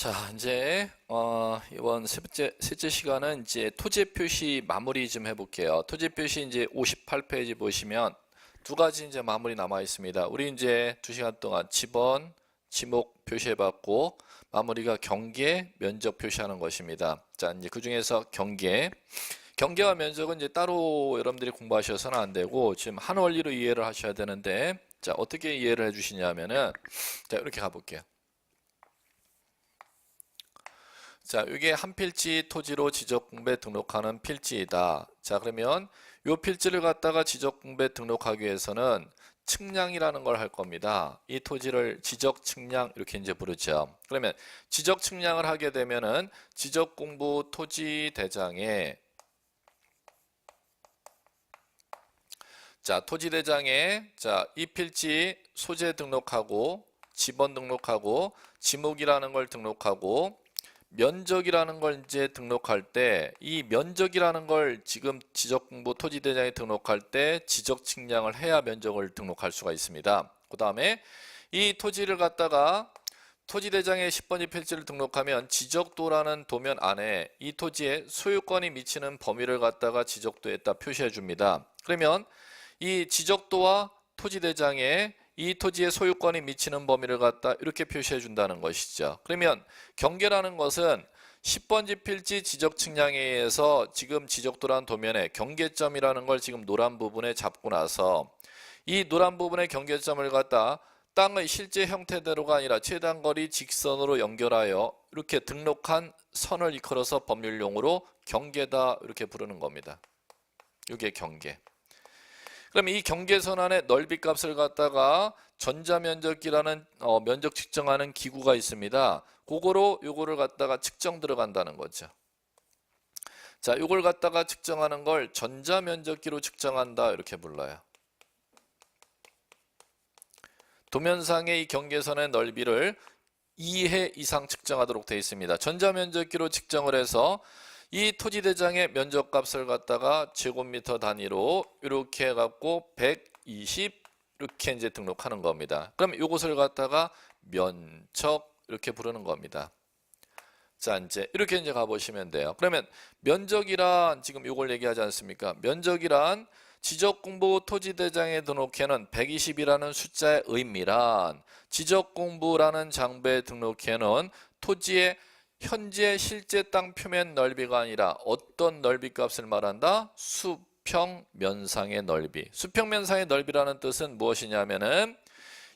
자, 이제 이번 셋째 시간은 이제 토지 표시 마무리 좀 해볼게요. 토지 표시 이제 58페이지 보시면 두 가지 이제 마무리 남아 있습니다. 우리 이제 2시간 동안 지번, 지목 표시해봤고 마무리가 경계, 면적 표시하는 것입니다. 자, 이제 그 중에서 경계와 면적은 이제 따로 여러분들이 공부하셔서는 안 되고 지금 한 원리로 이해를 하셔야 되는데, 자, 어떻게 이해를 해주시냐면은, 자, 이렇게 가볼게요. 자, 이게 한 필지 토지로 지적공부에 등록하는 필지이다. 자, 그러면 이 필지를 갖다가 지적공부에 등록하기 위해서는 측량이라는 걸 할 겁니다. 이 토지를 지적 측량 이렇게 이제 부르죠. 그러면 지적 측량을 하게 되면은 지적공부 토지대장에, 자, 토지대장에, 자, 이 필지 소재 등록하고 지번 등록하고 지목이라는 걸 등록하고 면적이라는 걸 이제 등록할 때, 이 면적이라는 걸 지금 지적공부 토지대장에 등록할 때 지적 측량을 해야 면적을 등록할 수가 있습니다. 그 다음에 이 토지를 갖다가 토지대장에 10번지 필지를 등록하면 지적도라는 도면 안에 이 토지의 소유권이 미치는 범위를 갖다가 지적도에다 표시해 줍니다. 그러면 이 지적도와 토지대장에 이 토지의 소유권이 미치는 범위를 갖다 이렇게 표시해 준다는 것이죠. 그러면 경계라는 것은 10번지 필지 지적 측량에 의해서 지금 지적도라는 도면에 경계점이라는 걸 지금 노란 부분에 잡고 나서 이 노란 부분의 경계점을 갖다 땅의 실제 형태대로가 아니라 최단거리 직선으로 연결하여 이렇게 등록한 선을 이끌어서 법률용어로 경계다 이렇게 부르는 겁니다. 이게 경계. 그럼 이 경계선 안에 넓이 값을 갖다가 전자면적기라는 면적 측정하는 기구가 있습니다. 그거로 요거를 갖다가 측정 들어간다는 거죠. 자, 요걸 갖다가 측정하는 걸 전자면적기로 측정한다 이렇게 불러요. 도면상의 이 경계선의 넓이를 2해 이상 측정하도록 되어 있습니다. 전자면적기로 측정을 해서 이 토지대장의 면적값을 갖다가 제곱미터 단위로 이렇게 해갖고 120 이렇게 이제 등록하는 겁니다. 그럼 이것을 갖다가 면적 이렇게 부르는 겁니다. 자, 이제 이렇게 이제 가보시면 돼요. 그러면 면적이란 지금 이걸 얘기하지 않습니까? 면적이란 지적공부 토지대장에 등록해놓은 120이라는 숫자의 의미란 지적공부라는 장부에 등록해놓은 토지의 현재 실제 땅 표면 넓이가 아니라 어떤 넓이 값을 말한다? 수평면상의 넓이. 수평면상의 넓이라는 뜻은 무엇이냐면은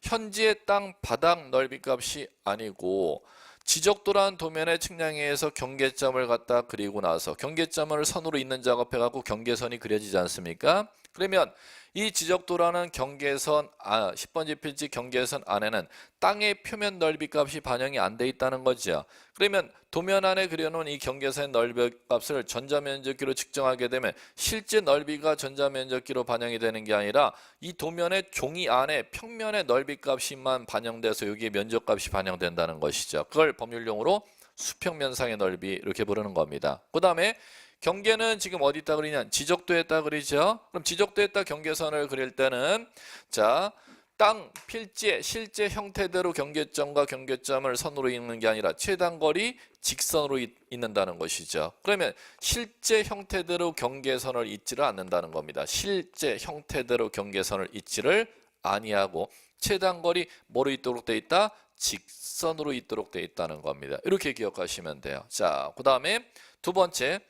현재 땅 바닥 넓이 값이 아니고 지적도라는 도면의 측량에 의해서 경계점을 갖다 그리고 나서 경계점을 선으로 잇는 작업해 갖고 경계선이 그려지지 않습니까? 그러면 이 지적도라는 경계선 10번지 필지 경계선 안에는 땅의 표면 넓이 값이 반영이 안 돼 있다는 거죠. 그러면 도면 안에 그려놓은 이 경계선의 넓이 값을 전자면적기로 측정하게 되면 실제 넓이가 전자면적기로 반영이 되는 게 아니라 이 도면의 종이 안에 평면의 넓이 값이만 반영돼서 여기에 면적값이 반영된다는 것이죠. 그걸 법률용어로 수평면상의 넓이 이렇게 부르는 겁니다. 그 다음에 경계는 지금 어디다 그리냐? 지적도에다 그리죠. 그럼 지적도에다 경계선을 그릴 때는 자, 땅 필지의 실제 형태대로 경계점과 경계점을 선으로 잇는 게 아니라 최단거리 직선으로 잇는다는 것이죠. 그러면 실제 형태대로 경계선을 잇지를 않는다는 겁니다. 실제 형태대로 경계선을 잇지를 아니하고 최단거리 뭐로 잇도록 돼 있다? 직선으로 잇도록 돼 있다는 겁니다. 이렇게 기억하시면 돼요. 자, 그 다음에 두 번째,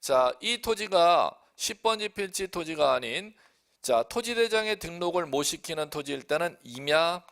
자, 이 토지가 10번지 필지 토지가 아닌 자, 토지대장에 등록을 못 시키는 토지일 때는 임야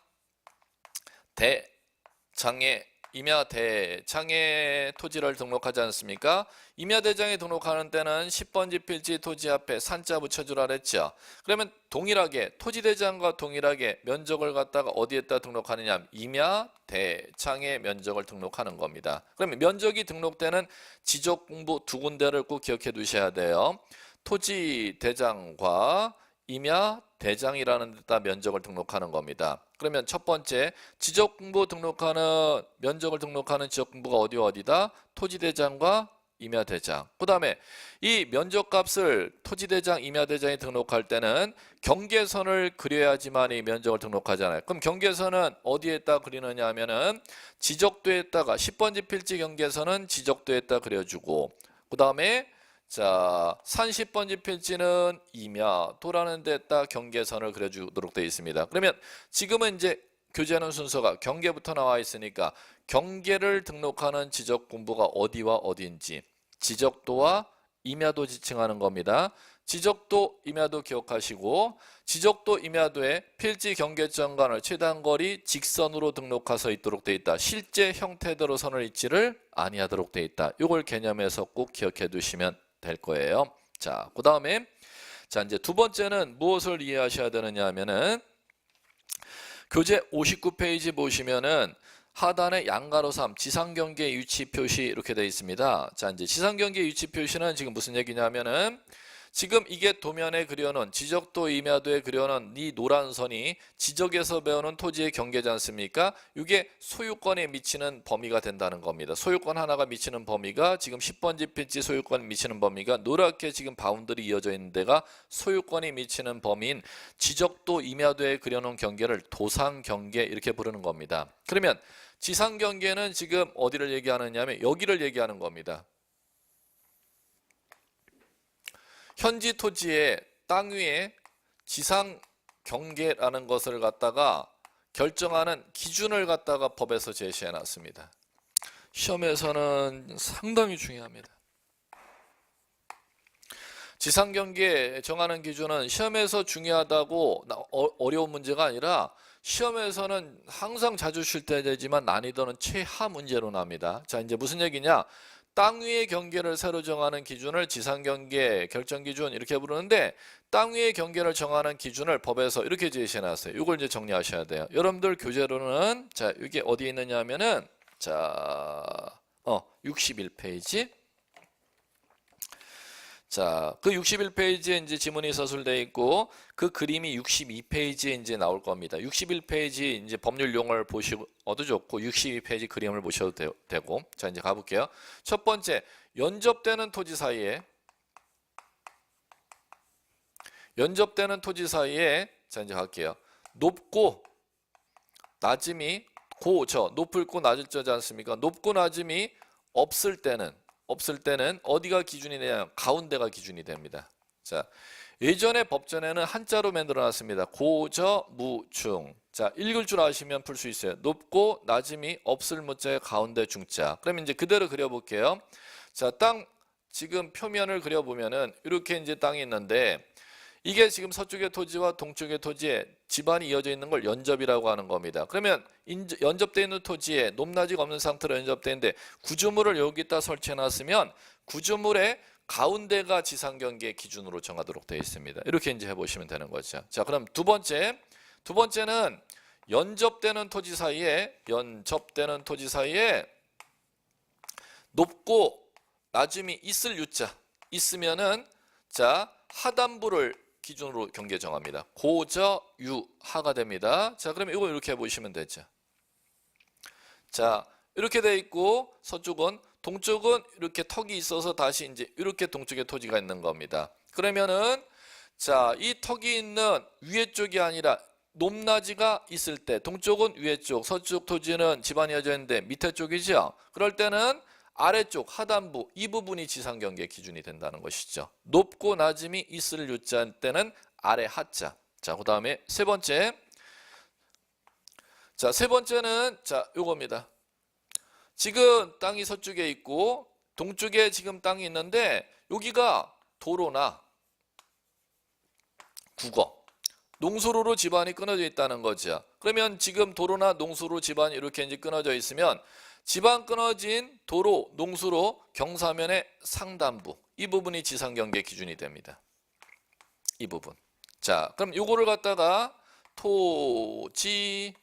대장에 토지를 등록하지 않습니까? 임야 대장에 등록하는 때는 10번지 필지 토지 앞에 산자 붙여주라 그랬죠. 그러면 동일하게 토지대장과 동일하게 면적을 갖다가 어디에다 등록하느냐? 임야 대장의 면적을 등록하는 겁니다. 그러면 면적이 등록되는 지적공부 두 군데를 꼭 기억해 두셔야 돼요. 토지대장과 임야 대장이라는 데다 면적을 등록하는 겁니다. 그러면 첫 번째 지적공부 등록하는 면적을 등록하는 지적공부가 어디다? 토지대장과 임야대장. 그 다음에 이 면적값을 토지대장, 임야대장에 등록할 때는 경계선을 그려야지만 이 면적을 등록하잖아요. 그럼 경계선은 어디에다 그리느냐 하면은 지적도에다가 10번지 필지 경계선은 지적도에다 그려주고, 그 다음에 자, 산 10번지 필지는 임야도라는 데다 경계선을 그려주도록 되어 있습니다. 그러면 지금은 이제 교재하는 순서가 경계부터 나와 있으니까 경계를 등록하는 지적군부가 어디와 어디인지 지적도와 임야도 지칭하는 겁니다. 지적도, 임야도 기억하시고, 지적도, 임야도에 필지 경계점간을 최단 거리 직선으로 등록해서 있도록 되어 있다. 실제 형태대로 선을 잇지를 아니하도록 되어 있다. 이걸 개념에서 꼭 기억해 두시면 될 거예요. 자, 그 다음에 자, 이제 두 번째는 무엇을 이해하셔야 되느냐 하면은 교재 59페이지 보시면은 하단에 양가로 3 지상경계 위치 표시 이렇게 되어 있습니다. 자, 이제 지상경계 위치 표시는 지금 무슨 얘기냐면은 지금 이게 도면에 그려놓은 지적도, 임야도에 그려놓은 이 노란 선이 지적에서 배우는 토지의 경계지 않습니까? 이게 소유권에 미치는 범위가 된다는 겁니다. 소유권 하나가 미치는 범위가 지금 10번지 필지 소유권 미치는 범위가 노랗게 지금 바운드리 이어져 있는 데가 소유권이 미치는 범위인 지적도, 임야도에 그려놓은 경계를 도상경계 이렇게 부르는 겁니다. 그러면 지상경계는 지금 어디를 얘기하느냐 하면 여기를 얘기하는 겁니다. 현지 토지의 땅 위에 지상 경계라는 것을 갖다가 결정하는 기준을 갖다가 법에서 제시해 놨습니다. 시험에서는 상당히 중요합니다. 지상 경계 정하는 기준은 시험에서 중요하다고 어려운 문제가 아니라 시험에서는 항상 자주 쉴 때 되지만 난이도는 최하 문제로 납니다. 자, 이제 무슨 얘기냐? 땅 위의 경계를 새로 정하는 기준을 지상경계 결정기준 이렇게 부르는데 땅 위의 경계를 정하는 기준을 법에서 이렇게 제시해놨어요. 이걸 이제 정리하셔야 돼요. 여러분들 교재로는 자 이게 어디에 있느냐 하면은 자 61페이지 자, 그 61페이지에 이제 지문이 서술되어 있고 그 그림이 62페이지에 이제 나올 겁니다. 61페이지 이제 법률 용어를 보셔도 좋고 62페이지 그림을 보셔도 되고 자, 이제 가볼게요. 첫 번째, 연접되는 토지 사이에 자, 이제 갈게요. 높고 낮음이 높을 고 낮을 저지 않습니까? 높고 낮음이 없을 때는 어디가 기준이 되냐면 가운데가 기준이 됩니다. 자, 예전에 법전에는 한자로 만들어 놨습니다. 고저 무중. 자, 읽을 줄 아시면 풀 수 있어요. 높고 낮음이 없을 무자의 가운데 중자. 그러면 이제 그대로 그려볼게요. 자, 땅 지금 표면을 그려보면은 이렇게 이제 땅이 있는데 이게 지금 서쪽의 토지와 동쪽의 토지에 지반이 이어져 있는 걸 연접이라고 하는 겁니다. 그러면 연접되어 있는 토지에 높낮이가 없는 상태로 연접되어 있는데 구조물을 여기다 설치해 놨으면 구조물의 가운데가 지상경계 기준으로 정하도록 되어 있습니다. 이렇게 이제 해보시면 되는 거죠. 자, 그럼 두 번째는 연접되는 토지 사이에 높고 낮음이 있을 유자 있으면은 자 하단부를 기준으로 경계 정합니다. 고저 유하가 됩니다. 자, 그러면 이거 이렇게 해보시면 되죠. 자, 이렇게 돼 있고 서쪽은 동쪽은 이렇게 턱이 있어서 다시 이제 이렇게 동쪽에 토지가 있는 겁니다. 그러면은 자, 이 턱이 있는 위에 쪽이 아니라 높낮이가 있을 때 동쪽은 위에 쪽, 서쪽 토지는 지반이 이어져 있는데 밑에 쪽이죠. 그럴 때는 아래쪽 하단부 이 부분이 지상경계 기준이 된다는 것이죠. 높고 낮음이 있을 유자 때는 아래 하자. 자, 그 다음에 세 번째. 자, 세 번째는 자 요겁니다. 지금 땅이 서쪽에 있고 동쪽에 지금 땅이 있는데 여기가 도로나 국어, 농수로로 지반이 끊어져 있다는 거죠. 그러면 지금 도로나 농수로 지반이 이렇게 이제 끊어져 있으면 지반 끊어진 도로, 농수로 경사면의 상단부 이 부분이 지상경계 기준이 됩니다. 이 부분. 자, 그럼 요거를 갖다가 토지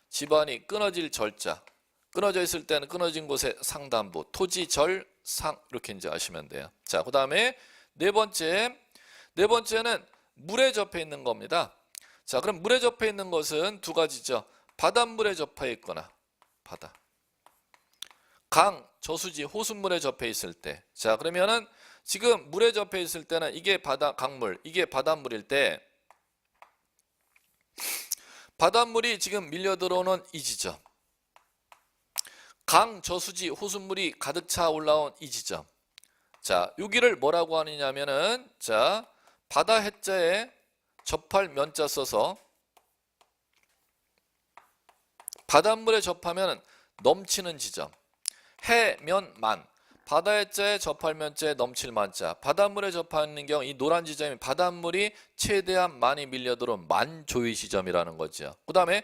지반이 끊어질 절자 끊어져 있을 때는 끊어진 곳의 상단부 토지 절 상 이렇게 이제 아시면 돼요. 자, 그 다음에 네 번째는 물에 접해 있는 겁니다. 자, 그럼 물에 접해 있는 것은 두 가지죠. 바닷물에 접해 있거나 바다 강, 저수지, 호수물에 접해 있을 때. 자, 그러면은 지금 물에 접해 있을 때는 이게 강물, 이게 바닷물일 때 바닷물이 지금 밀려 들어오는 이 지점. 강, 저수지, 호수물이 가득 차 올라온 이 지점. 자, 여기를 뭐라고 하느냐면은 자, 바다 해자에 접할 면자 써서 바닷물에 접하면 넘치는 지점. 해면만. 바다 해자에 접할 면자에 넘칠 만자. 바닷물에 접하는 경우 이 노란 지점이 바닷물이 최대한 많이 밀려들어온 만조의 지점이라는 거죠. 그 다음에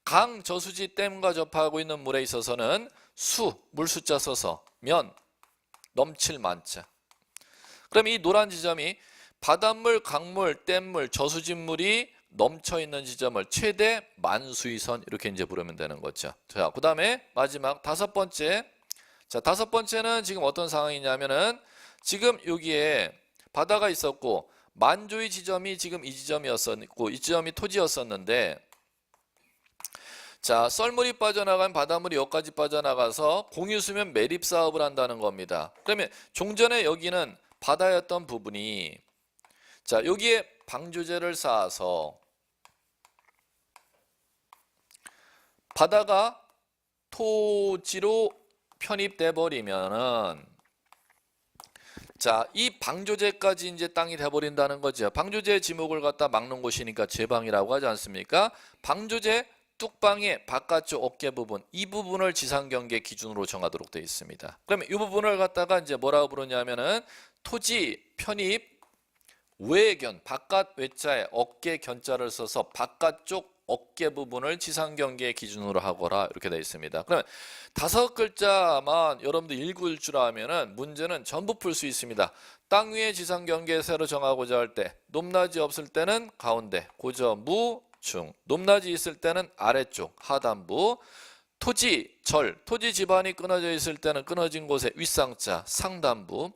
강, 저수지, 댐과 접하고 있는 물에 있어서는 물 숫자 써서 면, 넘칠 만자. 그럼 이 노란 지점이 바닷물, 강물, 댐물, 저수지물이 넘쳐 있는 지점을 최대 만수위선 이렇게 이제 부르면 되는 거죠. 자, 그 다음에 마지막 다섯 번째. 자, 다섯 번째는 지금 어떤 상황이냐면은 지금 여기에 바다가 있었고 만조의 지점이 지금 이 지점이었었고 이 지점이 토지였었는데 자, 썰물이 빠져나간 바닷물이 여기까지 빠져나가서 공유수면 매립 사업을 한다는 겁니다. 그러면 종전에 여기는 바다였던 부분이 자, 여기에 방조제를 쌓아서 바다가 토지로 편입돼 버리면은 자, 이 방조제까지 이제 땅이 돼 버린다는 거죠. 방조제 지목을 갖다 막는 곳이니까 제방이라고 하지 않습니까? 방조제 뚝방의 바깥쪽 어깨 부분, 이 부분을 지상경계 기준으로 정하도록 되어 있습니다. 그러면 이 부분을 갖다가 이제 뭐라고 부르냐면은 토지 편입 외견, 바깥 외자에 어깨 견자를 써서 바깥쪽 어깨 부분을 지상경계 기준으로 하거라 이렇게 되어 있습니다. 그러면 다섯 글자만 여러분들 읽을 줄 아면은 문제는 전부 풀 수 있습니다. 땅 위에 지상경계 새로 정하고자 할 때 높낮이 없을 때는 가운데 고저무 중, 높낮이 있을 때는 아래쪽 하단부, 토지 절, 토지 지반이 끊어져 있을 때는 끊어진 곳에 윗상자 상단부,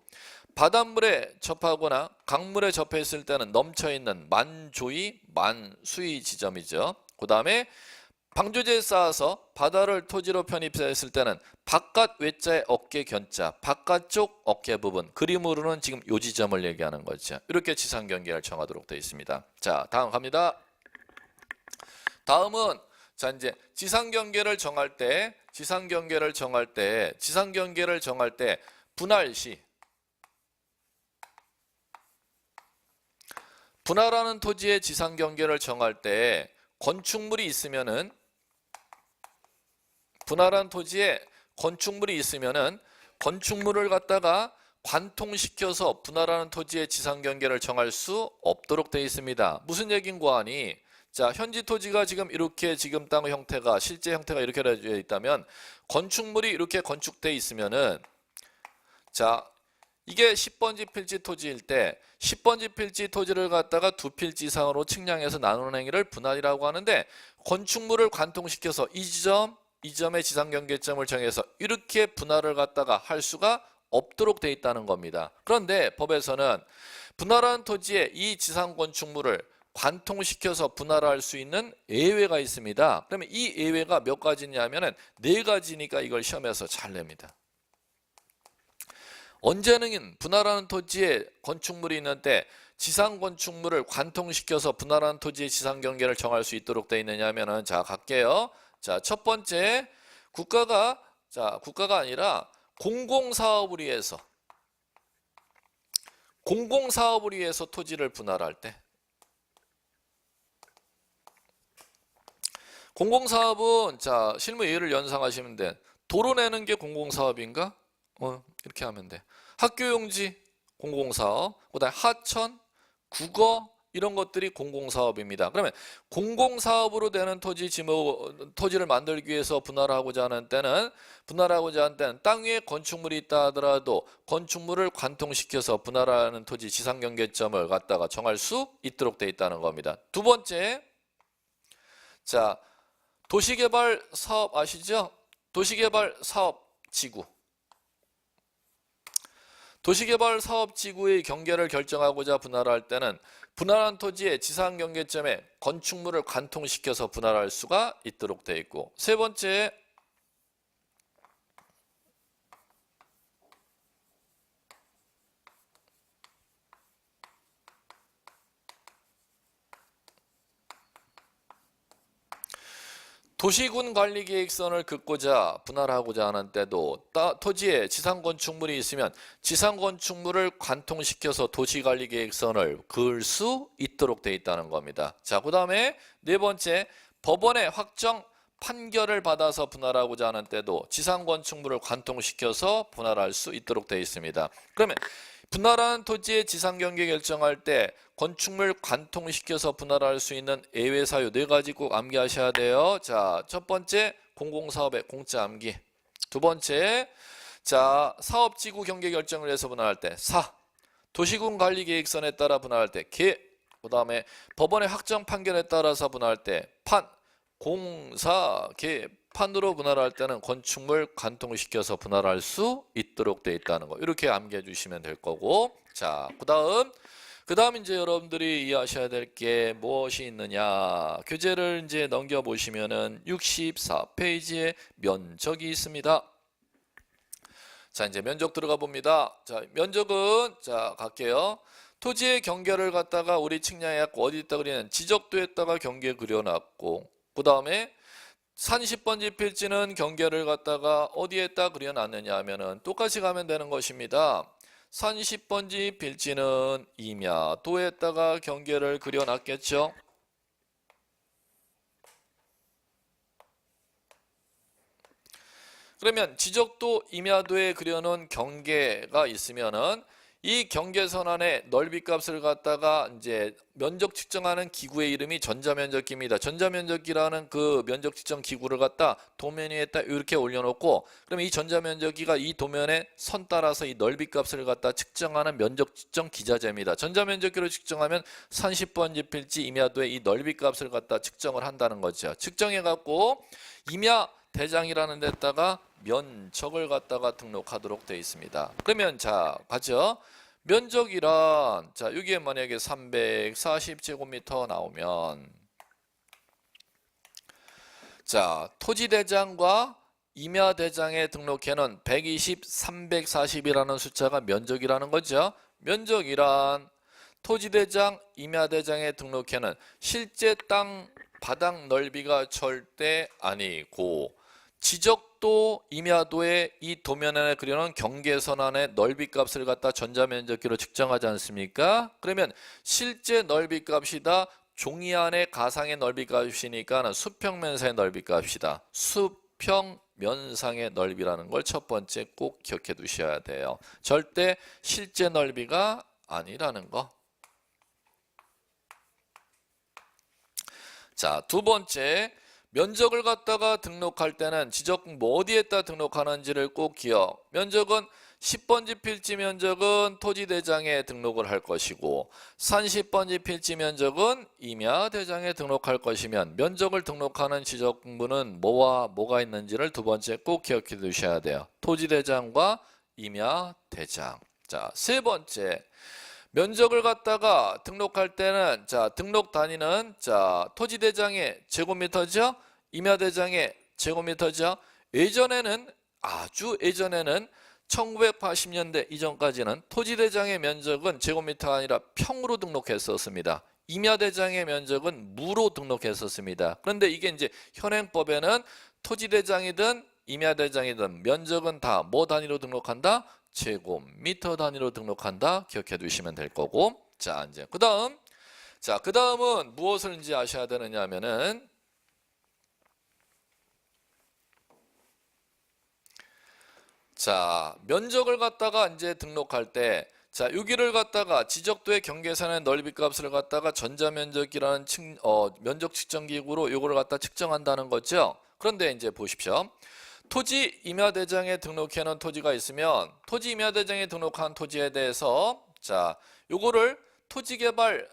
바닷물에 접하거나 강물에 접해 있을 때는 넘쳐있는 만조의 만수의 지점이죠. 그 다음에 방조제에 쌓아서 바다를 토지로 편입했을 때는 바깥 외자의 어깨 견자, 바깥쪽 어깨 부분, 그림으로는 지금 요 지점을 얘기하는 거죠. 이렇게 지상경계를 정하도록 되어 있습니다. 자, 다음 갑니다. 다음은 자 이제 지상경계를 정할 때 분할시 분할하는 토지의 지상경계를 정할 때 건축물이 있으면은 분할한 토지에 건축물이 있으면은 건축물을 갖다가 관통시켜서 분할하는 토지의 지상경계를 정할 수 없도록 되어 있습니다. 무슨 얘긴고 하니 자, 현지 토지가 지금 이렇게 지금 땅의 형태가 실제 형태가 이렇게 되어 있다면 건축물이 이렇게 건축되어 있으면은 자, 이게 10번지 필지 토지일 때 10번지 필지 토지를 갖다가 두 필지 이상으로 측량해서 나누는 행위를 분할이라고 하는데 건축물을 관통시켜서 이 지점의 지상경계점을 정해서 이렇게 분할을 갖다가 할 수가 없도록 되어 있다는 겁니다. 그런데 법에서는 분할한 토지에 이 지상 건축물을 관통시켜서 분할할 수 있는 예외가 있습니다. 그러면 이 예외가 몇 가지냐면은 네 가지니까 이걸 시험에서 잘 냅니다. 언제는 분할하는 토지에 건축물이 있는데 지상 건축물을 관통시켜서 분할하는 토지의 지상 경계를 정할 수 있도록 되어 있느냐면은 자, 갈게요. 자, 첫 번째 국가가 아니라 공공사업을 위해서 토지를 분할할 때 공공사업은 자, 실무 예를 연상하시면 돼. 도로 내는 게 공공사업인가? 이렇게 하면 돼. 학교용지 공공사업, 그다음에 하천, 국어 이런 것들이 공공사업입니다. 그러면 공공사업으로 되는 토지를 만들기 위해서 분할하고자 하는 때는 땅 위에 건축물이 있다 하더라도 건축물을 관통시켜서 분할하는 토지 지상경계점을 갖다가 정할 수 있도록 돼 있다는 겁니다. 두 번째, 자, 도시개발 사업 아시죠? 도시개발 사업 지구. 도시개발 사업지구의 경계를 결정하고자 분할할 때는 분할한 토지의 지상경계점에 건축물을 관통시켜서 분할할 수가 있도록 되어 있고 세 번째 도시군 관리계획선을 긋고자 분할하고자 하는 때도 토지에 지상건축물이 있으면 지상건축물을 관통시켜서 도시관리계획선을 그을 수 있도록 되어 있다는 겁니다. 자, 그 다음에 네 번째, 법원의 확정 판결을 받아서 분할하고자 하는 때도 지상건축물을 관통시켜서 분할할 수 있도록 되어 있습니다. 그러면 분할하는 토지의 지상경계 결정할 때 건축물 관통시켜서 분할할 수 있는 예외 사유 네 가지 꼭 암기하셔야 돼요. 자, 첫 번째 공공사업의 공짜 암기. 두 번째, 자, 사업지구 경계 결정을 해서 분할할 때 사, 도시군 관리계획선에 따라 분할할 때 개, 그 다음에 법원의 확정 판결에 따라서 분할할 때 판, 공사, 개, 판으로 분할할 때는 건축물 관통시켜서 분할할 수 있도록 되어 있다는 거 이렇게 암기해 주시면 될 거고, 자, 그 다음 이제 여러분들이 이해하셔야 될 게 무엇이 있느냐, 교재를 이제 넘겨 보시면은 64페이지에 면적이 있습니다. 자, 이제 면적 들어가 봅니다. 자, 면적은 자 갈게요. 토지의 경계를 갖다가 우리 측량해갖고 어디에다 그리는 지적도에다가 경계 그려놨고, 그 다음에 산시번지 필지는 경계를 갖다가 어디에다 그려놨느냐 하면은 똑같이 가면 되는 것입니다. 산시번지 필지는 임야도에다가 경계를 그려놨겠죠. 그러면 지적도 임야도에 그려놓은 경계가 있으면은 이 경계선 안에 넓이값을 갖다가 이제 면적 측정하는 기구의 이름이 전자면적기입니다. 전자면적기라는 그 면적 측정 기구를 갖다 도면 위에다 이렇게 올려놓고, 그럼 이 전자면적기가 이 도면에 선 따라서 이 넓이값을 갖다 측정하는 면적 측정 기자재입니다. 전자면적기로 측정하면 산시번지 필지 임야도의 이 넓이값을 갖다 측정을 한다는 거죠. 측정해 갖고 임야 대장이라는 데다가 면적을 갖다가 등록하도록 되어 있습니다. 그러면 자, 가죠. 면적이란 자, 여기에 만약에 340제곱미터 나오면 자, 토지대장과 임야대장에 등록해 놓은 120, 340이라는 숫자가 면적이라는 거죠. 면적이란 토지대장, 임야대장에 등록해 놓은 실제 땅 바닥 넓이가 절대 아니고 지적도 임야도의 이 도면 안에 그려놓은 경계선 안의 넓이값을 갖다 전자면적기로 측정하지 않습니까? 그러면 실제 넓이값이다. 종이 안의 가상의 넓이값이니까 수평면상의 넓이값이다. 수평면상의 넓이라는 걸 첫 번째 꼭 기억해 두셔야 돼요. 절대 실제 넓이가 아니라는 거. 자, 두 번째, 면적을 갖다가 등록할 때는 지적부 어디에다 등록하는지를 꼭 기억. 면적은 10번지 필지 면적은 토지대장에 등록을 할 것이고, 산시번지 필지 면적은 임야대장에 등록할 것이면 면적을 등록하는 지적부는 뭐와 뭐가 있는지를 두 번째 꼭 기억해 두셔야 돼요. 토지대장과 임야대장. 자, 세 번째, 면적을 갖다가 등록할 때는 자, 등록 단위는 자, 토지대장의 제곱미터죠. 임야대장의 제곱미터죠. 예전에는 아주 예전에는 1980년대 이전까지는 토지대장의 면적은 제곱미터가 아니라 평으로 등록했었습니다. 임야대장의 면적은 무로 등록했었습니다. 그런데 이게 이제 현행법에는 토지대장이든 임야대장이든 면적은 다 뭐 단위로 등록한다? 제곱미터 단위로 등록한다. 기억해 두시면 될 거고. 자, 이제 그다음은 무엇을 이제 아셔야 되느냐 하면은 자, 면적을 갖다가 이제 등록할 때 자, 여기를 갖다가 지적도의 경계선의 넓이값을 갖다가 전자면적이라는 면적 측정 기구로 요거를 갖다 측정한다는 거죠. 그런데 이제 보십시오. 토지 임야대장에 등록해 놓은 토지가 있으면 토지 임야대장에 등록한 토지에 대해서 자, 요거를 토지개발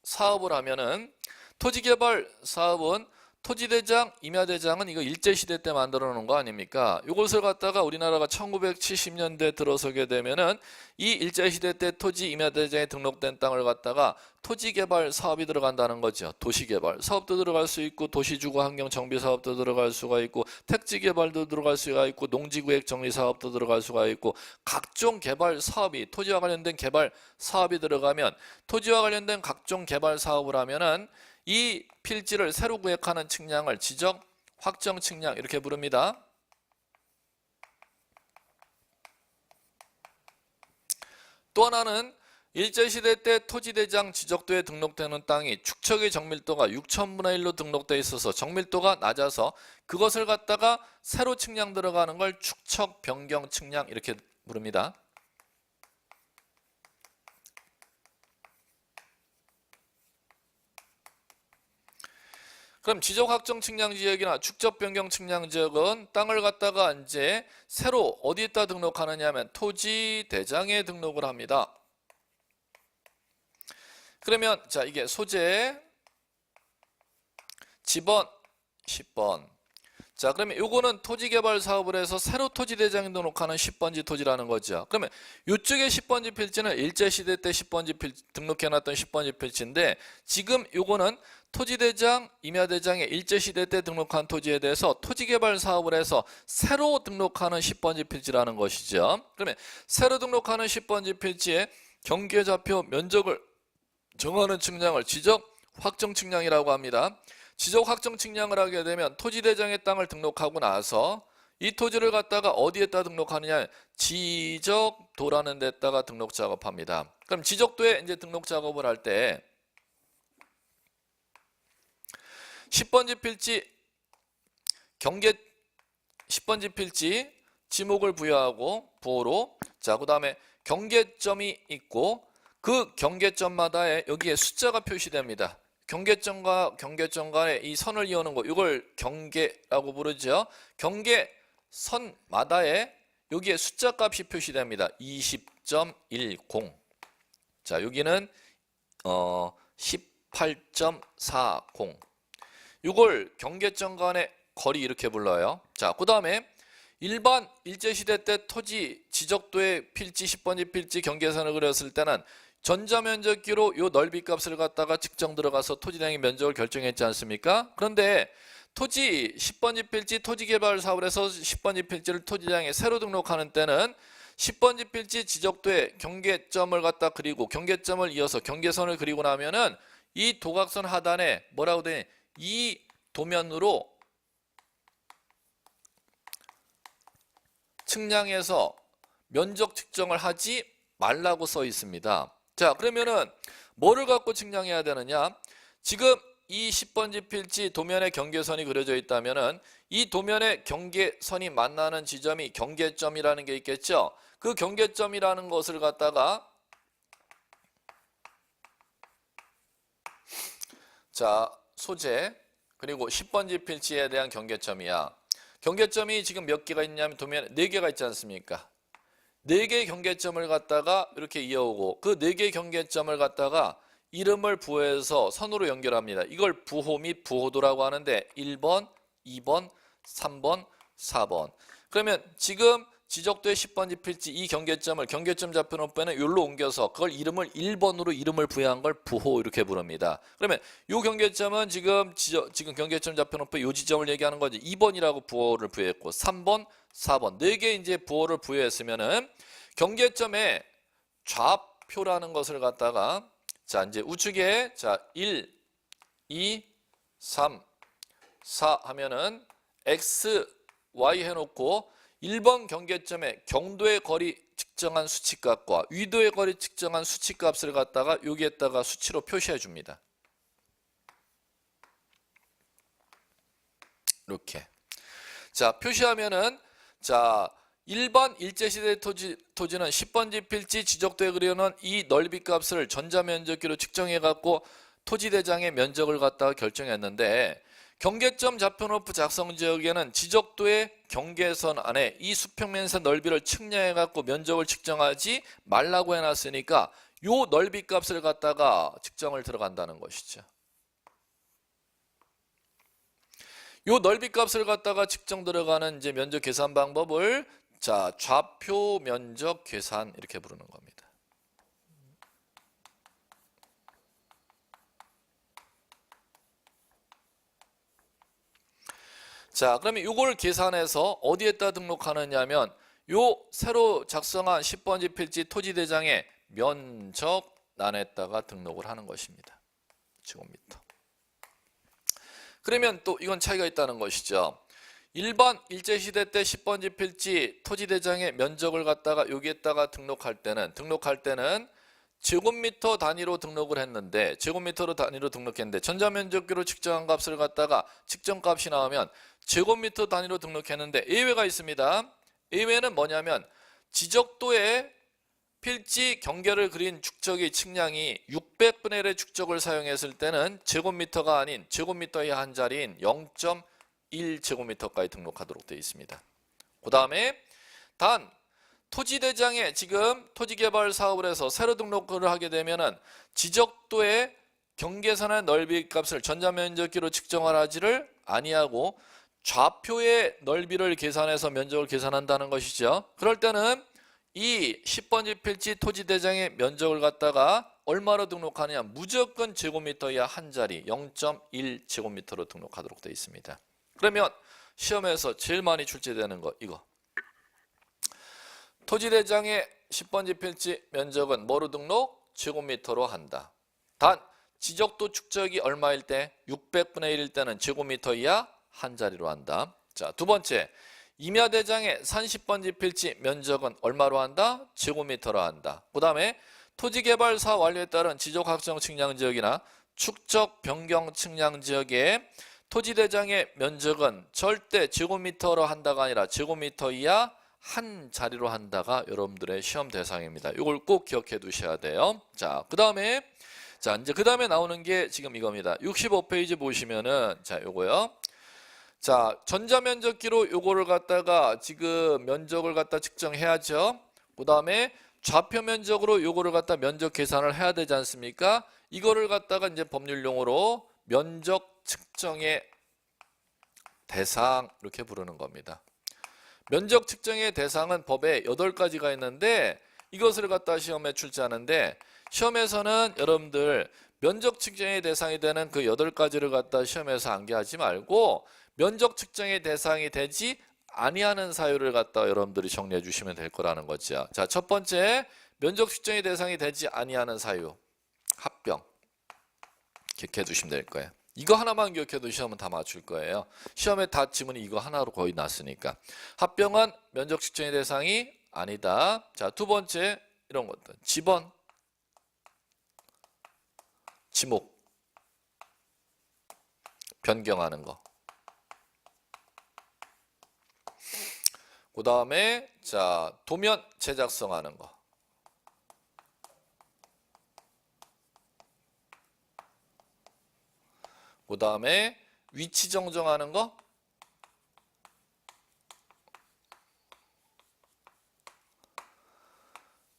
사업을 하면은 토지개발 사업은 토지대장, 임야대장은 이거 일제시대 때 만들어 놓은 거 아닙니까? 이것을 갖다가 우리나라가 1970년대 들어서게 되면은 이 일제시대 때 토지 임야대장에 등록된 땅을 갖다가 토지개발 사업이 들어간다는 거죠. 도시개발 사업도 들어갈 수 있고 도시주거 환경 정비 사업도 들어갈 수가 있고 택지개발도 들어갈 수가 있고 농지구획 정리 사업도 들어갈 수가 있고 각종 개발 사업이 토지와 관련된 개발 사업이 들어가면 토지와 관련된 각종 개발 사업을 하면은 이 필지를 새로 구획하는 측량을 지적 확정 측량 이렇게 부릅니다. 또 하나는 일제시대 때 토지대장 지적도에 등록되는 땅이 축척의 정밀도가 6천분의 1로 등록되어 있어서 정밀도가 낮아서 그것을 갖다가 새로 측량 들어가는 걸 축척 변경 측량 이렇게 부릅니다. 그럼 지적 확정 측량 지역이나 축적 변경 측량 지역은 땅을 갖다가 이제 새로 어디에다 등록하느냐 하면 토지 대장에 등록을 합니다. 그러면 자 이게 소재 지번 10번. 자 그러면 요거는 토지개발 사업을 해서 새로 토지대장에 등록하는 10번지 토지라는 거죠. 그러면 이쪽에 10번지 필지는 일제시대 때 10번지 필지 등록해놨던 10번지 필지인데 지금 요거는 토지대장, 임야대장에 일제시대 때 등록한 토지에 대해서 토지개발 사업을 해서 새로 등록하는 10번지 필지라는 것이죠. 그러면 새로 등록하는 10번지 필지의 경계좌표 면적을 정하는 측량을 지적 확정 측량이라고 합니다. 지적 확정 측량을 하게 되면 토지대장의 땅을 등록하고 나서 이 토지를 갖다가 어디에다 등록하느냐 지적도라는 데다가 등록 작업합니다. 그럼 지적도에 이제 등록 작업을 할 때 10번지 필지 경계 10번지 필지 지목을 부여하고 부호로 자 그다음에 경계점이 있고 그 경계점마다에 여기에 숫자가 표시됩니다. 경계점과 경계점 간에 이 선을 이어는 거 이걸 경계라고 부르죠. 경계선마다에 여기에 숫자 값이 표시됩니다. 20.10 자 여기는 18.40 이걸 경계점 간의 거리 이렇게 불러요. 자 그다음에 일반 일제시대 때 토지 지적도의 필지 10번지 필지 경계선을 그렸을 때는 전자면적기로 요 넓이값을 갖다가 측정 들어가서 토지량의 면적을 결정했지 않습니까? 그런데 토지 10번지 필지 토지개발 사업을 해서 10번지 필지를 토지량에 새로 등록하는 때는 10번지 필지 지적도에 경계점을 갖다 그리고 경계점을 이어서 경계선을 그리고 나면은 이 도각선 하단에 뭐라고 돼? 이 도면으로 측량해서 면적 측정을 하지 말라고 써 있습니다. 자 그러면은 뭐를 갖고 측량해야 되느냐? 지금 이 10번지 필지 도면에 경계선이 그려져 있다면은 이 도면에 경계선이 만나는 지점이 경계점이라는 게 있겠죠. 그 경계점이라는 것을 갖다가 자 소재 그리고 10번지 필지에 대한 경계점이야. 경계점이 지금 몇 개가 있냐면 도면에 4개가 있지 않습니까? 4개의 경계점을 갖다가 이렇게 이어오고 그 4개의 경계점을 갖다가 이름을 부여해서 선으로 연결합니다. 이걸 부호 및 부호도라고 하는데 1번, 2번, 3번, 4번. 그러면 지금 지적도의 10번지 필지 이 경계점을 경계점 좌표노표는 여기로 옮겨서 그걸 이름을 1번으로 이름을 부여한 걸 부호 이렇게 부릅니다. 그러면 이 경계점은 지금 경계점 좌표노표 요 지점을 얘기하는 거지. 2번이라고 부호를 부여했고 3번, 4번 4개 이제 부호를 부여했으면은 경계점에 좌표라는 것을 갖다가 자 이제 우측에 자 1, 2, 3, 4 하면은 x, y 해놓고 1번 경계점에 경도의 거리 측정한 수치값과 위도의 거리 측정한 수치값을 갖다가 여기에다가 수치로 표시해 줍니다. 이렇게. 자, 표시하면은 자, 1번 일제시대 토지는 10번지 필지 지적도에 그려놓은 이 넓이값을 전자면적기로 측정해 갖고 토지대장의 면적을 갖다가 결정했는데 경계점 좌표노프 작성 지역에는 지적도의 경계선 안에 이 수평면적 넓이를 측량해 갖고 면적을 측정하지 말라고 해놨으니까 요 넓이 값을 갖다가 측정을 들어간다는 것이죠. 요 넓이 값을 갖다가 측정 들어가는 이제 면적 계산 방법을 자 좌표 면적 계산 이렇게 부르는 겁니다. 자, 그러면 이걸 계산해서 어디에다 등록하느냐면 요 새로 작성한 10번지 필지 토지대장의 면적란에다가 등록을 하는 것입니다. 제곱미터. 그러면 또 이건 차이가 있다는 것이죠. 일반 일제시대 때 10번지 필지 토지대장의 면적을 갖다가 여기에다가 등록할 때는 제곱미터 단위로 등록을 했는데 제곱미터로 단위로 등록했는데 전자면적기로 측정한 값을 갖다가 측정값이 나오면 제곱미터 단위로 등록했는데 예외가 있습니다. 예외는 뭐냐면 지적도에 필지 경계를 그린 축적의 측량이 600분의 1의 축적을 사용했을 때는 제곱미터가 아닌 제곱미터의 한 자리인 0.1제곱미터까지 등록하도록 되어 있습니다. 그 다음에 단 토지대장에 지금 토지개발 사업을 해서 새로 등록을 하게 되면은 지적도의 경계선의 넓이 값을 전자면적기로 측정을 하지를 아니하고 좌표의 넓이를 계산해서 면적을 계산한다는 것이죠. 그럴 때는 이 10번지 필지 토지대장의 면적을 갖다가 얼마로 등록하느냐, 무조건 제곱미터 이하 한 자리 0.1제곱미터로 등록하도록 되어 있습니다. 그러면 시험에서 제일 많이 출제되는 거 이거, 토지대장의 10번지 필지 면적은 뭐로 등록? 제곱미터로 한다. 단 지적도 축적이 얼마일 때? 600분의 1일 때는 제곱미터 이하 한 자리로 한다. 자, 두 번째, 임야대장의 산 10번지 필지 면적은 얼마로 한다? 제곱미터로 한다. 그 다음에 토지개발사 완료에 따른 지적확정 측량지역이나 축적 변경 측량지역의 토지대장의 면적은 절대 제곱미터로 한다가 아니라 제곱미터 이하 한 자리로 한다가 여러분들의 시험 대상입니다. 이걸 꼭 기억해 두셔야 돼요. 자, 그 다음에 이제 그 다음에 나오는 게 지금 이겁니다. 65페이지 보시면은 자, 요거요. 자, 전자면적기로 요거를 갖다가 지금 면적을 갖다 측정해야죠. 그 다음에 좌표 면적으로 요거를 갖다 면적 계산을 해야 되지 않습니까? 이거를 갖다가 이제 법률 용어로 면적 측정의 대상 이렇게 부르는 겁니다. 면적 측정의 대상은 법에 8가지가 있는데 이것을 갖다 시험에 출제하는데 시험에서는 여러분들 면적 측정의 대상이 되는 그 8가지를 갖다 시험에서 암기하지 말고 면적 측정의 대상이 되지 아니하는 사유를 갖다 여러분들이 정리해 주시면 될 거라는 거죠. 자, 첫 번째 면적 측정의 대상이 되지 아니하는 사유, 합병 기억해 두시면 될 거예요. 이거 하나만 기억해도 시험은 다 맞출 거예요. 시험에 다 지문이 이거 하나로 거의 났으니까. 합병은 면적 측정의 대상이 아니다. 자, 두 번째 이런 것들. 지번, 지목, 변경하는 거. 그 다음에 자, 도면 제작성하는 거. 그 다음에 위치 정정하는 거.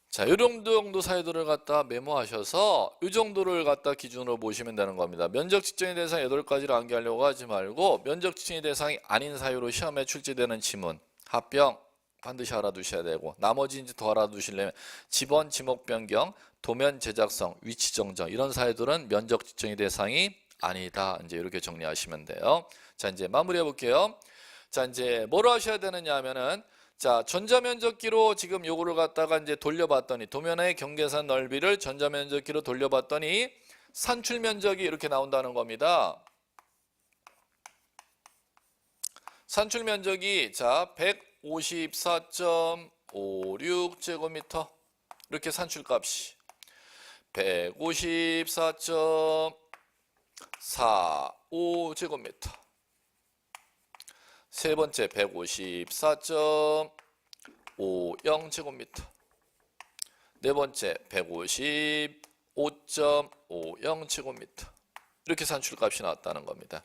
자, 요 정도 사유들을 갖다 메모하셔서 이 정도를 갖다 기준으로 보시면 되는 겁니다. 면적 측정의 대상 8가지를 암기하려고 하지 말고 면적 측정의 대상이 아닌 사유로 시험에 출제되는 지문, 합병 반드시 알아두셔야 되고 나머지 이제 더 알아두시려면 지번, 지목 변경, 도면 제작성, 위치 정정 이런 사유들은 면적 측정의 대상이 아니다. 이제 이렇게 정리하시면 돼요. 자, 이제 마무리해 볼게요. 자, 이제 뭐로 하셔야 되느냐 하면은 자, 전자면적기로 지금 요거를 갖다가 이제 돌려봤더니 도면의 경계선 넓이를 전자면적기로 돌려봤더니 산출 면적이 이렇게 나온다는 겁니다. 산출 면적이 자, 154.56제곱미터 이렇게 산출 값이 154.45제곱미터. 세 번째 154.50제곱미터. 네 번째 155.50제곱미터. 이렇게 산출값이 나왔다는 겁니다.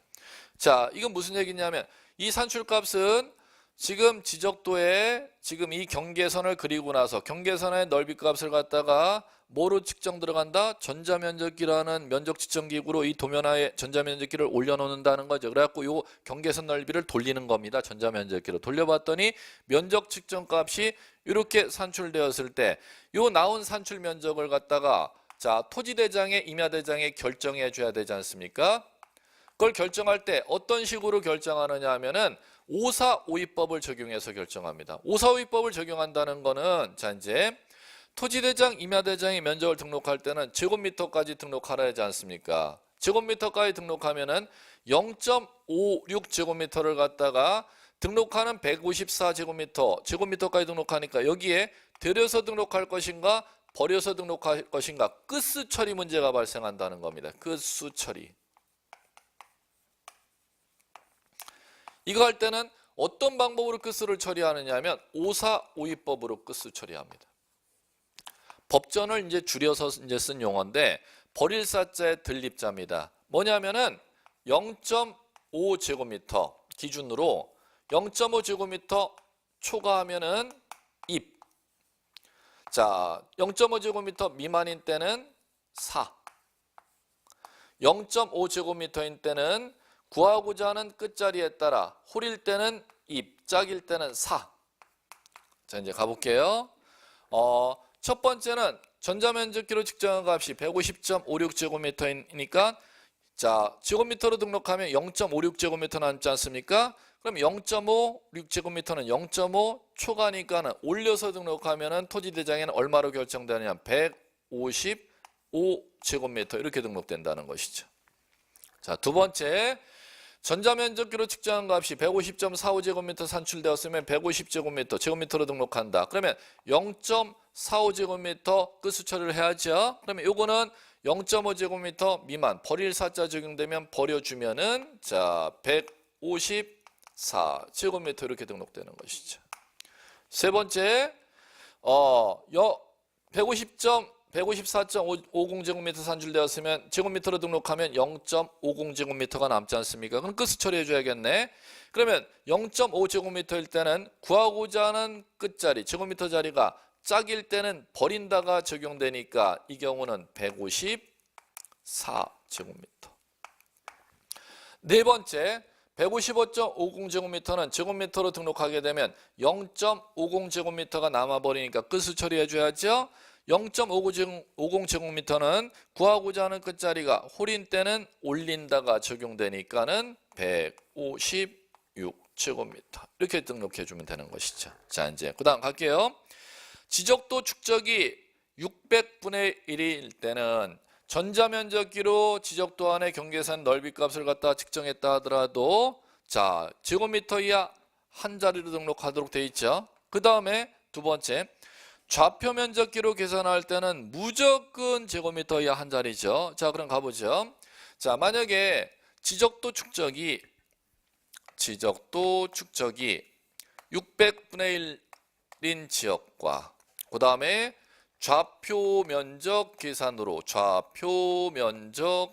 자, 이건 무슨 얘기냐면 이 산출값은 지금 지적도에 지금 이 경계선을 그리고 나서 경계선의 넓이값을 갖다가 뭐로 측정 들어간다? 전자면적기라는 면적 측정기구로 이 도면화에 전자면적기를 올려놓는다는 거죠. 그래갖고 이 경계선 넓이를 돌리는 겁니다. 전자면적기로 돌려봤더니 면적 측정값이 이렇게 산출되었을 때 이 나온 산출 면적을 갖다가 자, 토지대장에 임야대장에 결정해 줘야 되지 않습니까? 그걸 결정할 때 어떤 식으로 결정하느냐 하면은 5452법을 적용해서 결정합니다. 5452법을 적용한다는 거는 자, 이제 토지대장, 임야대장의 면적을 등록할 때는 제곱미터까지 등록하라 하지 않습니까? 제곱미터까지 등록하면은 0.56제곱미터를 갖다가 등록하는 154제곱미터, 제곱미터까지 등록하니까 여기에 들여서 등록할 것인가 버려서 등록할 것인가 끝수 처리 문제가 발생한다는 겁니다. 끝수 처리. 이거 할 때는 어떤 방법으로 끝수를 처리하느냐 하면 5452법으로 끝수 처리합니다. 법전을 이제 줄여서 이제 쓴 용어인데 버릴 사자의 들립자입니다. 뭐냐면은 0.5제곱미터 기준으로 0.5제곱미터 초과하면은 입. 자, 0.5제곱미터 미만인 때는 4. 0.5제곱미터인 때는 구하고자 하는 끝자리에 따라 홀일 때는 입, 짝일 때는 4. 자, 이제 가볼게요. 첫 번째는 전자면적기로 측정한 값이 150.56제곱미터이니까 자, 제곱미터로 등록하면 0.56제곱미터 남지 않습니까? 그럼 0.56제곱미터는 0.5 초과니까는 올려서 등록하면은 토지대장에는 얼마로 결정되느냐? 155제곱미터 이렇게 등록된다는 것이죠. 자, 두 번째 전자면적기로 측정한 값이 150.45제곱미터 산출되었으면 150제곱미터 제곱미터로 등록한다. 그러면 0.45제곱미터 끝수 처리를 해야죠. 그러면 요거는 0.5제곱미터 미만 버릴 사자 적용되면 버려주면은 자 154제곱미터 이렇게 등록되는 것이죠. 세 번째 154.50제곱미터 산출되었으면 제곱미터로 등록하면 0.50제곱미터가 남지 않습니까? 그럼 끝수 처리해 줘야겠네. 그러면 0.5제곱미터일 때는 구하고자 하는 끝자리 제곱미터 자리가 짝일 때는 버린다가 적용되니까 이 경우는 154제곱미터. 네 번째 155.50제곱미터는 제곱미터로 등록하게 되면 0.50제곱미터가 남아버리니까 끝수 처리해 줘야죠. 0.50제곱미터는 구하고자 하는 끝자리가 홀인 때는 올린다가 적용되니까는 156제곱미터 이렇게 등록해 주면 되는 것이죠. 자, 이제 그 다음 갈게요. 지적도 축적이 600분의 1일 때는 전자면적기로 지적도 안에 경계선 넓이값을 갖다 측정했다 하더라도 자 제곱미터 이하 한 자리로 등록하도록 돼 있죠. 그 다음에 두 번째 좌표 면적기로 계산할 때는 무조건 제곱미터 이하 한 자리죠. 자, 그럼 가보죠. 자, 만약에 지적도 축적이 600분의 1인 지역과 그 다음에 좌표 면적 계산으로 좌표 면적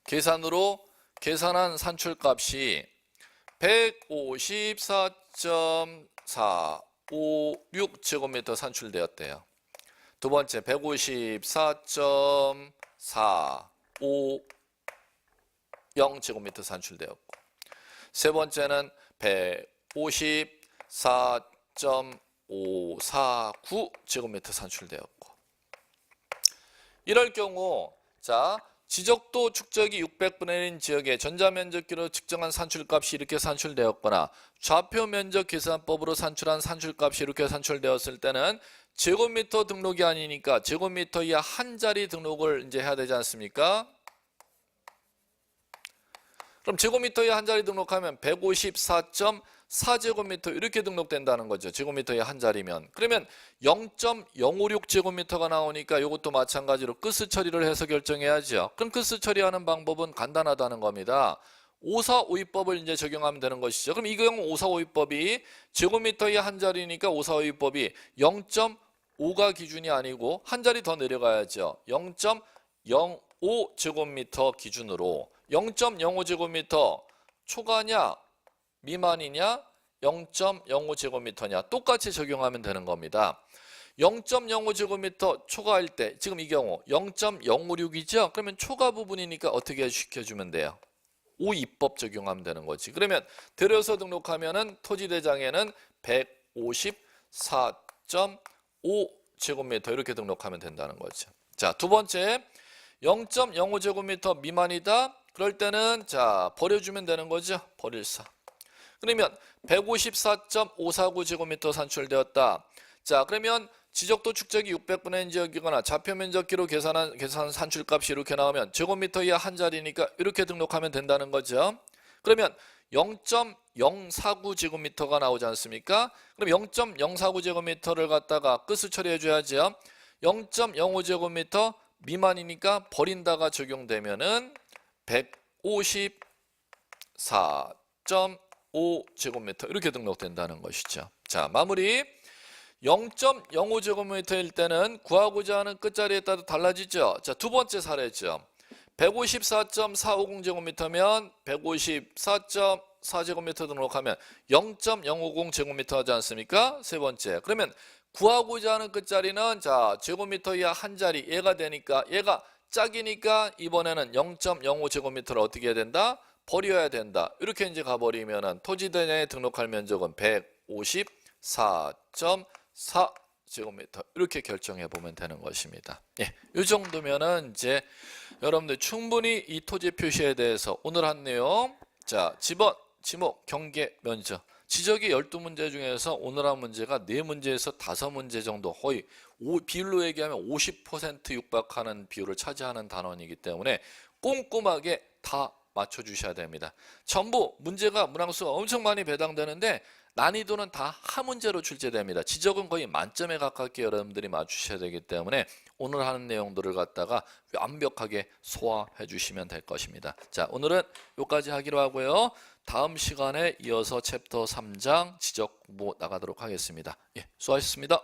계산으로 계산한 산출값이 154.456제곱미터 산출되었대요. 두 번째 154.450제곱미터 산출되었고 세 번째는 154.549제곱미터 산출되었고 이럴 경우 자 지적도 축적이 600분의 1인 지역에 전자면적기로 측정한 산출값이 이렇게 산출되었거나 좌표 면적 계산법으로 산출한 산출값이 이렇게 산출되었을 때는 제곱미터 등록이 아니니까 제곱미터 이하 한 자리 등록을 이제 해야 되지 않습니까? 그럼 제곱미터 이하 한 자리 등록하면 154.4제곱미터 이렇게 등록된다는 거죠. 제곱미터 이하 한 자리면. 그러면 0.056제곱미터가 나오니까 이것도 마찬가지로 끝수 처리를 해서 결정해야죠. 그럼 끝수 처리하는 방법은 간단하다는 겁니다. 5452법을 이제 적용하면 되는 것이죠. 그럼 이 경우 5452법이 제곱미터 이하 한 자리니까 5452법이 0.5가 기준이 아니고 한 자리 더 내려가야죠. 0.05제곱미터 기준으로 0.05제곱미터 초과냐 미만이냐 0.05제곱미터냐 똑같이 적용하면 되는 겁니다. 0.05제곱미터 초과할 때 지금 이 경우 0.056이죠. 그러면 초과 부분이니까 어떻게 시켜주면 돼요? 52법 적용하면 되는 거지. 그러면 들여서 등록하면은 토지대장에는 154.5제곱미터 이렇게 등록하면 된다는 거죠. 자, 두 번째 0.05제곱미터 미만이다. 그럴 때는 자 버려주면 되는 거죠. 버릴사. 그러면 154.549제곱미터 산출되었다. 자, 그러면 지적도 축적이 600분의 n 지역이거나 좌표 면적기로 계산 산출값이 이렇게 나오면 제곱미터 이하 한 자리니까 이렇게 등록하면 된다는 거죠. 그러면 0.049 제곱미터가 나오지 않습니까? 그럼 0.049 제곱미터를 갖다가 끝을 처리해 줘야죠. 0.05 제곱미터 미만이니까 버린다가 적용되면은 154.5 제곱미터 이렇게 등록된다는 것이죠. 자, 마무리. 0.05 제곱미터일 때는 구하고자 하는 끝자리에 따라 달라지죠. 자, 두 번째 사례죠. 154.450 제곱미터면 154.4 제곱미터 등록하면 0.050 제곱미터 하지 않습니까? 세 번째. 그러면 구하고자 하는 끝자리는 자, 제곱미터 이하 한 자리 얘가 되니까 얘가 짝이니까 이번에는 0.05 제곱미터를 어떻게 해야 된다? 버려야 된다. 이렇게 이제 가버리면은 토지대장에 등록할 면적은 154.4 제곱미터 이렇게 결정해 보면 되는 것입니다. 예, 이 정도면은 이제 여러분들 충분히 이 토지 표시에 대해서 오늘 한 내용, 자, 지번, 지목, 경계, 면적, 지적이 12문제 중에서 오늘 한 문제가 4문제에서 5문제 정도 거의 비율로 얘기하면 50% 육박하는 비율을 차지하는 단원이기 때문에 꼼꼼하게 다 맞춰주셔야 됩니다. 전부 문제가 문항수가 엄청 많이 배당되는데 난이도는 다 한 문제로 출제됩니다. 지적은 거의 만점에 가깝게 여러분들이 맞추셔야 되기 때문에 오늘 하는 내용들을 갖다가 완벽하게 소화해 주시면 될 것입니다. 자, 오늘은 여기까지 하기로 하고요. 다음 시간에 이어서 챕터 3장 지적 공부 나가도록 하겠습니다. 예, 수고하셨습니다.